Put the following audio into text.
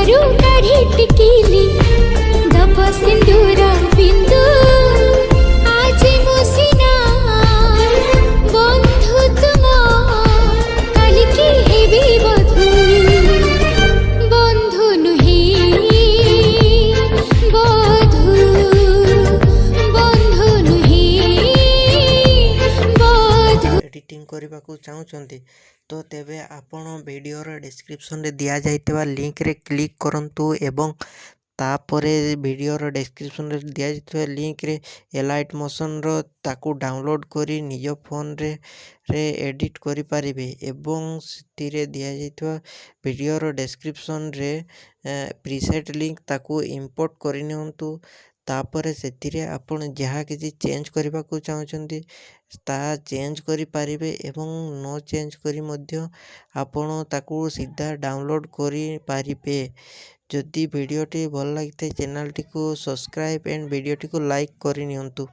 मुंडरू काढ़ी टिकिली दब सिंदूर बिंदु आज मुसिना बंधु तुम काली की हेबी बधू बंधु नुहे बधू बंधु नुहे बधू एडिटिंग करने को चाहते तो तेबे आपण वीडियोर डिस्क्रिप्शन रे दिया जाइतबा लिंक रे क्लिक करंतु एवं तापरे वीडियोर डिस्क्रिप्शन रे दिया जाइतबा लिंक रे एलाइट मोशन रो ताकू डाउनलोड करी निज फोन रे एडिट करि पारिबे एवं सितिरे दिया जाइतबा वीडियोर डिस्क्रिप्शन रे प्रीसेट लिंक ताकू इंपोर्ट करि नियंतु तापरे सेतिरे आपण जहाँ किसी चेंज करने को चाहते ता चेंज करि पारिबे एवं नो चेंज करी मध्य आपण ताकू सीधा डाउनलोड करि पारिबे। जदि वीडियोटी भल लगी चैनल टी को सब्सक्राइब एंड वीडियोटी को लाइक करि नियंतु।